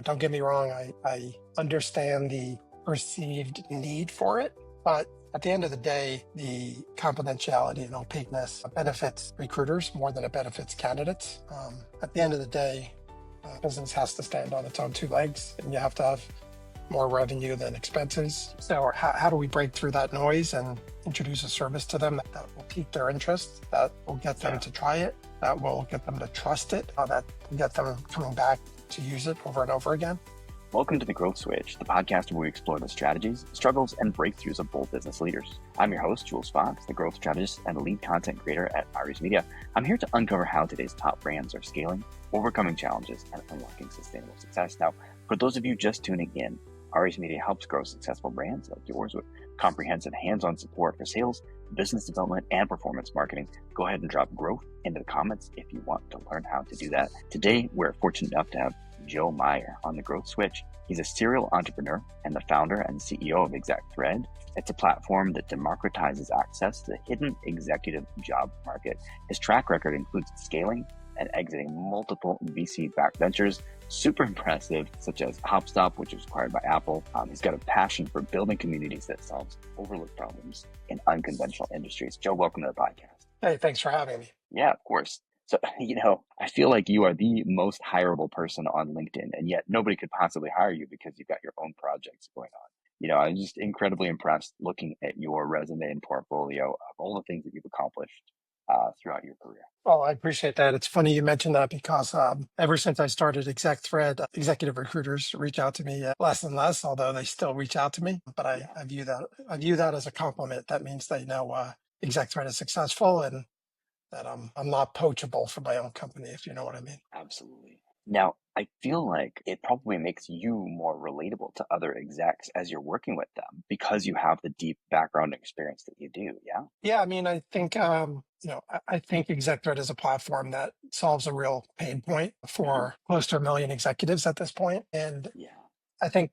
Don't get me wrong. I understand the perceived need for it, but at the end of the day, the confidentiality and opaqueness benefits recruiters more than it benefits candidates. At the end of the day, business has to stand on its own two legs, and you have to have more revenue than expenses. So how do we break through that noise and introduce a service to them that will pique their interest, that will get them to try it, that will get them to trust it, that will get them coming back to use it over and over again? Welcome to The Growth Switch, the podcast where we explore the strategies, struggles, and breakthroughs of bold business leaders. I'm your host, Jules, the growth strategist and lead content creator at Aries Media. I'm here to uncover how today's top brands are scaling, overcoming challenges, and unlocking sustainable success. Now, for those of you just tuning in, Aries Media helps grow successful brands like yours with comprehensive hands-on support for sales, business development, and performance marketing. Go ahead and drop growth into the comments if you want to learn how to do that. Today, we're fortunate enough to have Joe Meyer on The Growth Switch. He's a serial entrepreneur and the founder and CEO of ExecThread. It's a platform that democratizes access to the hidden executive job market. His track record includes scaling and exiting multiple VC-backed ventures. Super impressive, such as HopStop, which was acquired by Apple. He's got a passion for building communities that solves overlooked problems in unconventional industries. Joe, welcome to the podcast. Hey, thanks for having me. Yeah, of course. So, I feel like you are the most hireable person on LinkedIn, and yet nobody could possibly hire you because you've got your own projects going on. I'm just incredibly impressed looking at your resume and portfolio of all the things that you've accomplished throughout your career. Well, I appreciate that. It's funny you mentioned that because ever since I started ExecThread, executive recruiters reach out to me less and less, although they still reach out to me. But I view that as a compliment. That means they know ExecThread is successful and that I'm not poachable for my own company, if you know what I mean. Absolutely. Now, I feel like it probably makes you more relatable to other execs as you're working with them because you have the deep background experience that you do. Yeah. Yeah, I mean, I think I think ExecThread is a platform that solves a real pain point for close to 1 million executives at this point. And Yeah. I think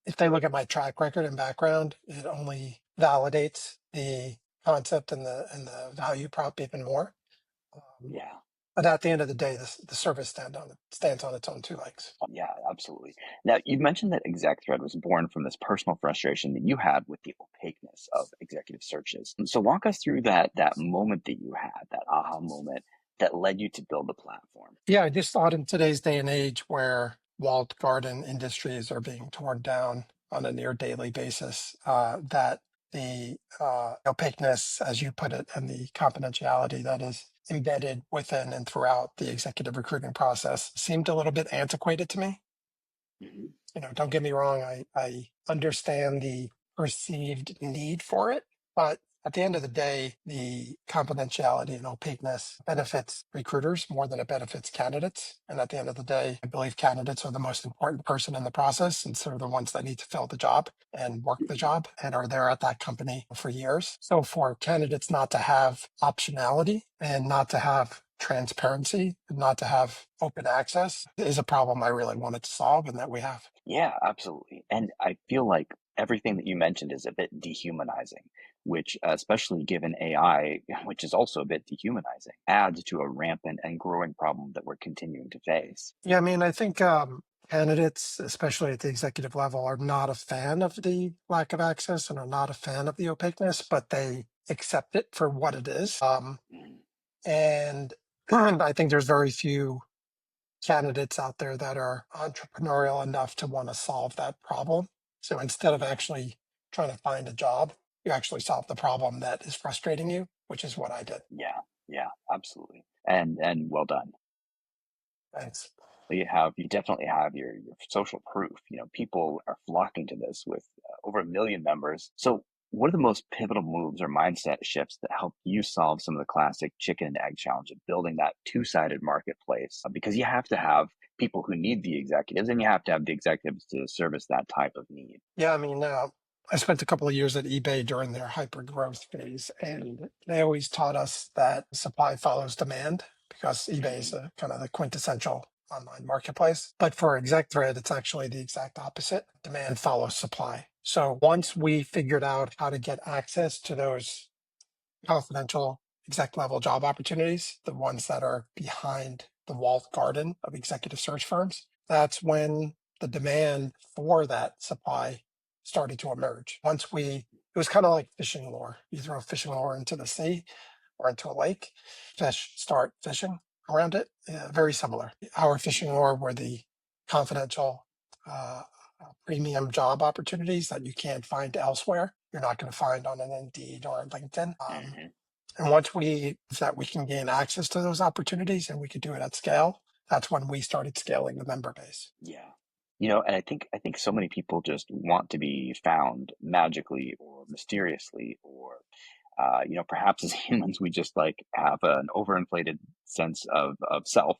if they look at my track record and background, it only validates the concept and the value prop even more. Yeah. But at the end of the day, the service stands on its own two legs. Yeah, absolutely. Now, you mentioned that ExecThread was born from this personal frustration that you had with the opaqueness of executive searches. And so walk us through that moment that you had, that aha moment that led you to build the platform. Yeah, I just thought in today's day and age where walled garden industries are being torn down on a near daily basis, that the opaqueness, as you put it, and the confidentiality that is embedded within and throughout the executive recruiting process seemed a little bit antiquated to me. Mhm. Don't get me wrong, I understand the perceived need for it, but at the end of the day, the confidentiality and opaqueness benefits recruiters more than it benefits candidates. And at the end of the day, I believe candidates are the most important person in the process, and so they're the ones that need to fill the job and work the job and are there at that company for years. So for candidates not to have optionality and not to have transparency and not to have open access is a problem I really wanted to solve and that we have. Yeah, absolutely. And I feel like everything that you mentioned is a bit dehumanizing, which, especially given AI, which is also a bit dehumanizing, adds to a rampant and growing problem that we're continuing to face. Yeah, I mean, I think candidates, especially at the executive level, are not a fan of the lack of access and are not a fan of the opaqueness, but they accept it for what it is. Mm. And I think there's very few candidates out there that are entrepreneurial enough to want to solve that problem. So instead of actually trying to find a job, you actually solve the problem that is frustrating you, which is what I did. Yeah, yeah, absolutely. And well done. Thanks. You definitely have your social proof. People are flocking to this with over 1 million members. So what are the most pivotal moves or mindset shifts that help you solve some of the classic chicken and egg challenge of building that two-sided marketplace? Because you have to have people who need the executives and you have to have the executives to service that type of need. Yeah, I mean, I spent a couple of years at eBay during their hyper growth phase, and they always taught us that supply follows demand because eBay is Mhm. kind of the quintessential online marketplace. But for ExecThread, it's actually the exact opposite. Demand follows supply. So once we figured out how to get access to those confidential exec level job opportunities, the ones that are behind the walled garden of executive search firms, that's when the demand for that supply started to emerge. It was kind of like fishing lure. You throw a fishing lure into the sea or into a lake, fish start fishing around it. Very similar. Our fishing lure were the confidential uh, premium job opportunities that you can't find elsewhere. You're not going to find on an Indeed or a LinkedIn. Hmm. And once we can gain access to those opportunities and we could do it at scale, that's when we started scaling the member base. Yeah. And I think so many people just want to be found magically or mysteriously, or perhaps as humans we just like have an overinflated sense of self.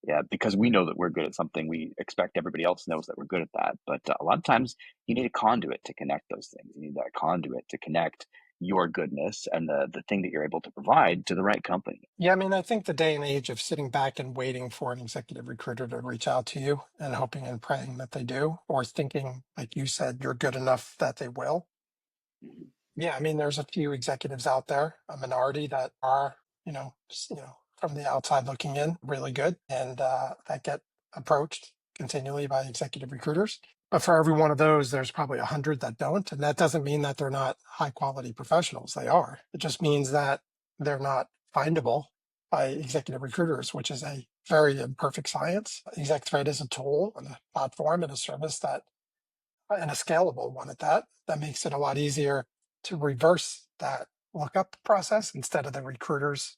Yeah, because we know that we're good at something, we expect everybody else knows that we're good at that. But a lot of times you need a conduit to connect those things. You need that conduit to connect your goodness and the thing that you're able to provide to the right company. Yeah, I mean, I think the day and age of sitting back and waiting for an executive recruiter to reach out to you and hoping and praying that they do, or thinking, like you said, you're good enough that they will. Mhm. Yeah, I mean, there's a few executives out there, a minority that are, from the outside looking in, really good, and that get approached continually by executive recruiters. But for every one of those, there's probably 100 that don't, and that doesn't mean that they're not high quality professionals. They are. It just means that they're not findable by executive recruiters, which is a very imperfect science. ExecThread is a tool and a platform and a service and a scalable one at that, that makes it a lot easier to reverse that lookup process. Instead of the recruiters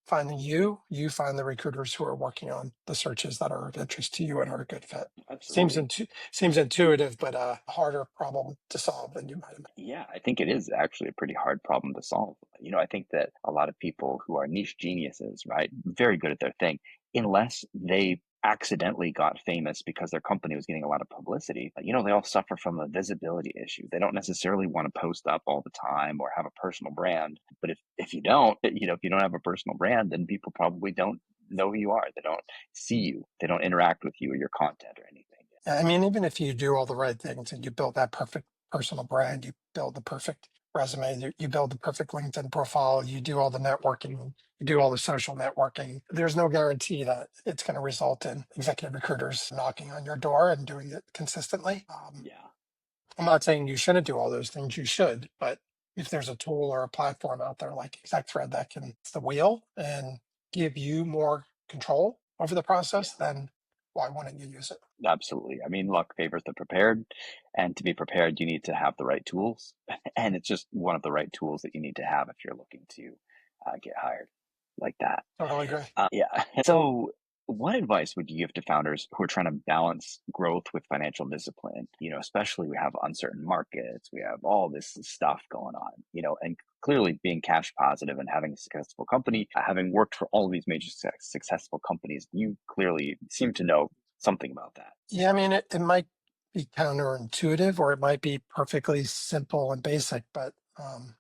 finding you, you find the recruiters who are working on the searches that are of interest to you and are a good fit. Absolutely. Seems intuitive, but a harder problem to solve than you might imagine. Yeah, I think it is actually a pretty hard problem to solve. I think that a lot of people who are niche geniuses, right, very good at their thing, unless they accidentally got famous because their company was getting a lot of publicity, they all suffer from a visibility issue. They don't necessarily want to post up all the time or have a personal brand. But if you don't, if you don't have a personal brand, then people probably don't know who you are. They don't see you. They don't interact with you or your content or anything. I mean, even if you do all the right things and you build that perfect personal brand, you build the perfect resume, you build the perfect LinkedIn profile, you do all the networking, you do all the social networking, there's no guarantee that it's going to result in executive recruiters knocking on your door and doing it consistently. Yeah. I'm not saying you shouldn't do all those things, you should, but if there's a tool or a platform out there like ExecThread that can it's the wheel and give you more control over the Yeah. process, then why wouldn't you use it? Absolutely. I mean, luck favors the prepared, and to be prepared, you need to have the right tools. And it's just one of the right tools that you need to have if you're looking to get hired like that. Totally agree. Yeah. So, what advice would you give to founders who are trying to balance growth with financial discipline? Especially we have uncertain markets, we have all this stuff going on, and clearly being cash positive and having a successful company, having worked for all of these major successful companies, you clearly seem to know something about that. Yeah, I mean, it might be counterintuitive or it might be perfectly simple and basic, but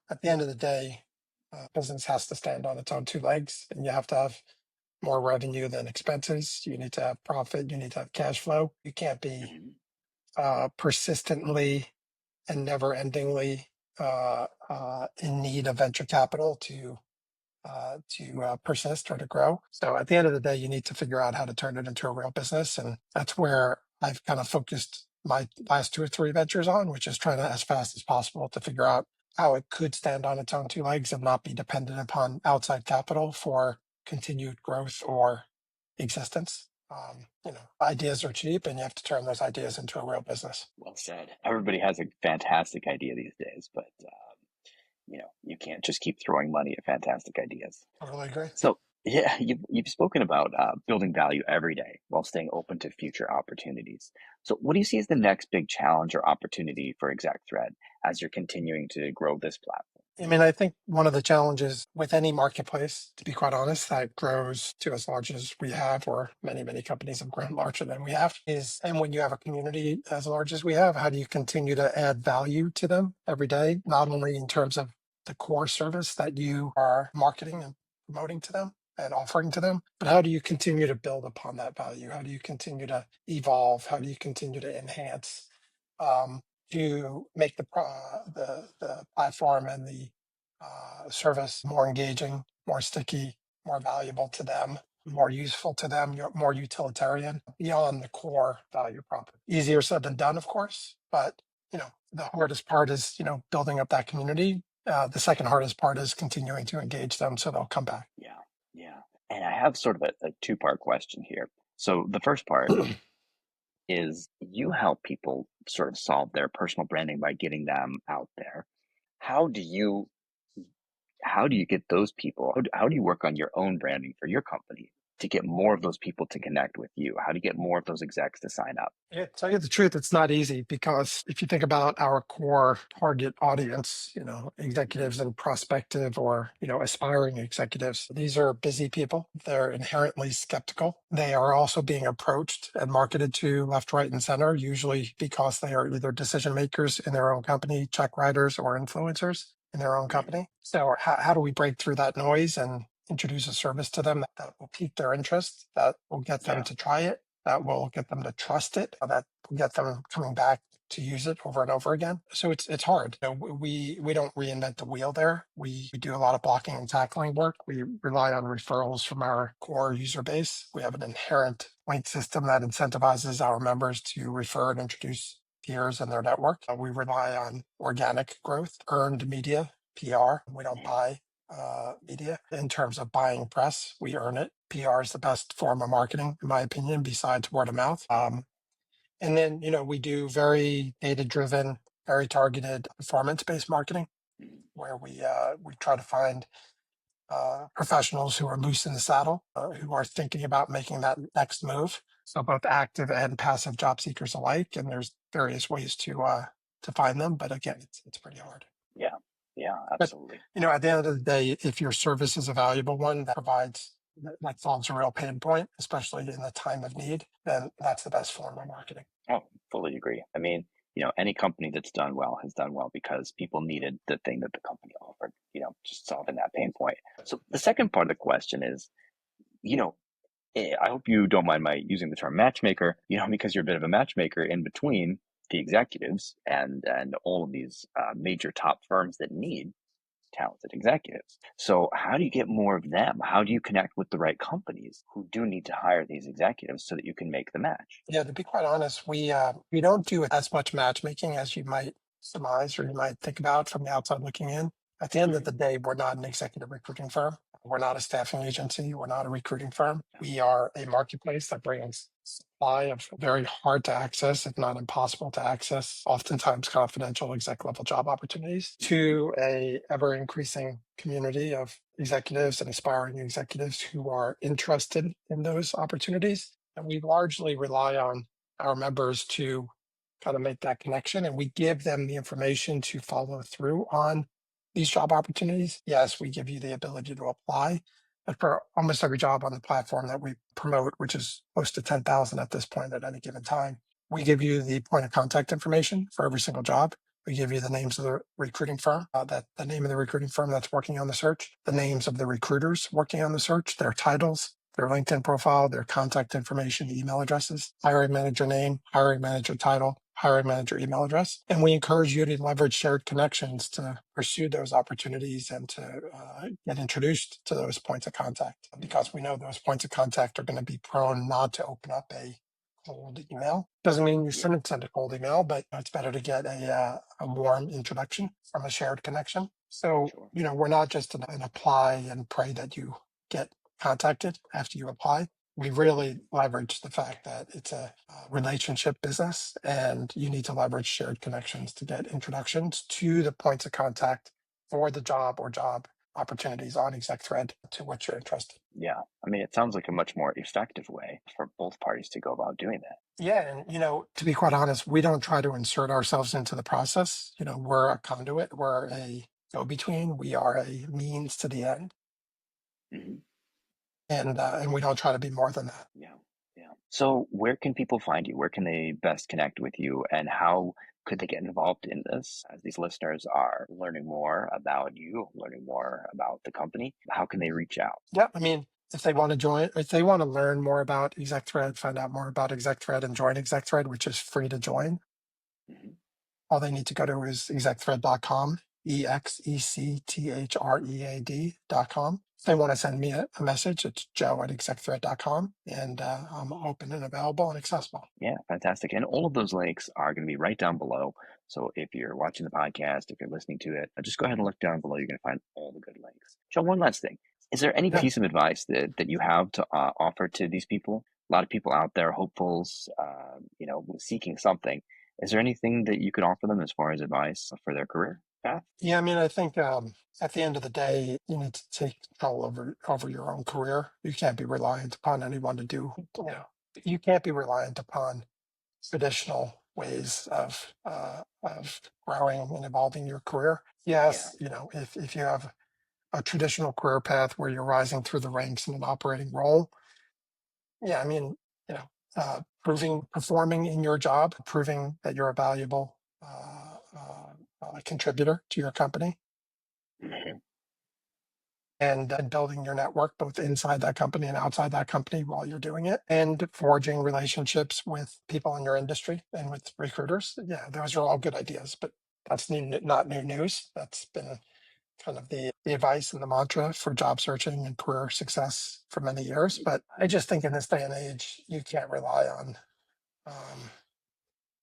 at the end of the day, business has to stand on its own two legs and you have to have more revenue than expenses. You need to have profit. You need to have cash flow. You can't be Mhm. persistently and never endingly in need of venture capital to persist or to grow. So at the end of the day, you need to figure out how to turn it into a real business. And that's where I've kind of focused my last two or three ventures on, which is trying to, as fast as possible, to figure out how it could stand on its own two legs and not be dependent upon outside capital for continued growth or existence. Ideas are cheap and you have to turn those ideas into a real business. Well said. Everybody has a fantastic idea these days, but you can't just keep throwing money at fantastic ideas. I really agree. So, yeah, you've spoken about building value every day while staying open to future opportunities. So, what do you see as the next big challenge or opportunity for ExecThread as you're continuing to grow this platform? I mean, I think one of the challenges with any marketplace, to be quite honest, that grows to as large as we have, or many, many companies have grown larger than we have, and when you have a community as large as we have, how do you continue to add value to them every day? Not only in terms of the core service that you are marketing and promoting to them and offering to them, but how do you continue to build upon that value? How do you continue to evolve? How do you continue to enhance? Um, to make the platform and the service more engaging, more sticky, more valuable to them. more useful to them, more utilitarian beyond the core value prop. Easier said than done, of course, but the hardest part is building up that community. The second hardest part is continuing to engage them so they'll come back. Yeah, yeah. And I have sort of a two-part question here. So the first part is you help people sort of solve their personal branding by getting them out there. How do you how do you get those people? How do you work on your own branding for your company to get more of those people to connect with you? How do you get more of those execs to sign up? Yeah, tell you the truth, it's not easy because if you think about our core target audience, Mhm. executives and prospective or, aspiring executives, these are busy people. They're inherently skeptical. They are also being approached and marketed to left, right, and center, usually because they are either decision makers in their own company, check writers, or influencers in their own Mhm. company. So how do we break through that noise and introduce a service to them that will pique their interest, that will get them Yeah, to try it, that will get them to trust it, that will get them coming back to use it over and over again. So it's hard. We don't reinvent the wheel there. We do a lot of blocking and tackling work. We rely on referrals from our core user base. We have an inherent point system that incentivizes our members to refer and introduce peers in their network. We rely on organic growth, earned media, PR. We don't mhm, buy media in terms of buying press. We earn it. PR is the best form of marketing, in my opinion, besides word of mouth. And then, we do very data driven, very targeted performance based marketing mhm. where we try to find professionals who are loose in the saddle, who are thinking about making that next move. So both active and passive job seekers alike. And there's various ways to find them. But again, it's pretty hard. Yeah, yeah, But absolutely. at the end of the day, if your service is a valuable one that solves a real pain point, especially in the time of need, then that's the best form of marketing. Oh, fully agree. I mean, any company that's done well has done well because people needed the thing that the company offered, just solving that pain point. So the second part of the question is, you know, I hope you don't mind my using the term matchmaker, because you're a bit of a matchmaker in between the executives and all of these major top firms that need talented executives. So how do you get more of them? How do you connect with the right companies who do need to hire these executives so that you can make the match? Yeah, to be quite honest, we don't do as much matchmaking as you might surmise or you might think about from the outside looking in. At the end of Hmm. the day, we're not an executive recruiting firm. We're not a staffing agency. We're not a recruiting firm. We are a marketplace that brings supply of very hard to access, if not impossible to access, oftentimes confidential exec level job opportunities Hmm. to a ever increasing community of executives and aspiring executives who are interested in those opportunities. And we largely rely on our members to kind of make that connection. And we give them the information to follow through on these job opportunities. Yes, we give you the ability to apply. But for almost every job on the platform that we promote, which is close to 10,000 at this point at any given time, we give you the point of contact information for every single job. We give you the names of the recruiting firm, that the name of the recruiting firm that's working on the search, the names of the recruiters working on the search, their titles, their LinkedIn profile, their contact information, email addresses, hiring manager name, hiring manager title, hiring manager email address. And we encourage you to leverage shared connections to pursue those opportunities and to get introduced to those points of contact because we know those points of contact are going to be prone not to open up a cold email. Doesn't mean you Yeah, shouldn't send a cold email, but it's better to get a warm introduction from a shared connection. So, sure. we're not just an apply and pray that you get contacted after you apply. We really leverage the fact that it's a relationship business and you need to leverage shared connections to get introductions to the points of contact for the job or job opportunities on ExecThread to which you're interested. Yeah. I mean, it sounds like a much more effective way for both parties to go about doing that. Yeah, and to be quite honest, we don't try to insert ourselves into the process. We're a conduit, we're a go-between, we are a means to the end, Hmm. and we don't try to be more than that. Yeah. Yeah. So where can people find you? Where can they best connect with you? And how could they get involved in this as these listeners are learning more about you, learning more about the company? How can they reach out? Yeah, I mean, if they want to join, if they want to learn more about ExecThread, find out more about ExecThread and join ExecThread, which is free to join, Hmm. all they need to go to is execthread.com, ExecThread.com. if they want to send me a message, it's joe@execthread.com, and I'm open and available and accessible. Yeah, fantastic. And all of those links are going to be right down below. So if you're watching the podcast, if you're listening to it, just go ahead and look down below. You're going to find all the good links. Joe, one last thing. Is there any Yeah. piece of advice that you have to offer to these people? A lot of people out there, hopefuls, seeking something. Is there anything that you could offer them as far as advice for their career path? Yeah, I mean, I think at the end of the day, you need to take control over your own career. You can't be reliant upon anyone to do, you can't be reliant upon traditional ways of growing and evolving your career. Yeah. Yes, if you have a traditional career path where you're rising through the ranks in an operating role, yeah, I mean, performing in your job, proving that you're a valuable contributor to your company, Mhm. and building your network both inside that company and outside that company while you're doing it, and forging relationships with people in your industry and with recruiters. Yeah, those are all good ideas, but that's not new news. That's been kind of the advice and the mantra for job searching and career success for many years. But I just think in this day and age, you can't rely on um,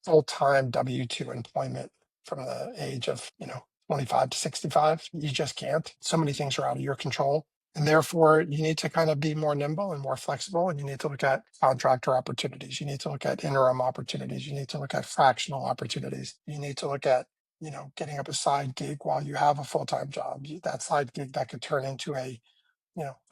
full-time W-2 employment from the age of, 25 to 65. You just can't. So many things are out of your control. And therefore, you need to kind of be more nimble and more flexible. And you need to look at contractor opportunities. You need to look at interim opportunities. You need to look at fractional opportunities. You need to look at, getting up a side gig while you have a full-time job. That side gig that could turn into a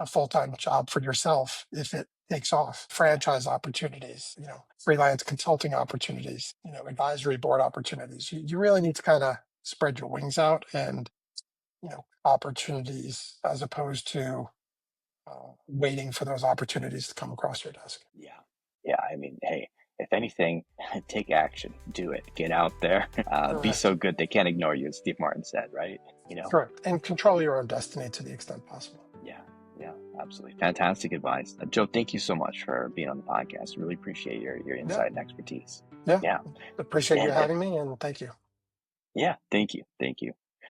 full-time job for yourself if it takes off. Franchise opportunities, freelance consulting opportunities, advisory board opportunities. You really need to kind of spread your wings out, and opportunities, as opposed to waiting for those opportunities to come across your desk. Yeah. Yeah. I mean, hey, if anything, take action, do it, get out there, be Correct. so good they can't ignore you, as Steve Martin said, right? Correct. And control your own destiny to the extent possible. Yeah, yeah, absolutely. Fantastic advice. Joe, thank you so much for being on the podcast. Really appreciate your Yeah. insight and expertise. Yeah. Yeah. Appreciate you And having me, and thank you. yeah, thank you. Thank you.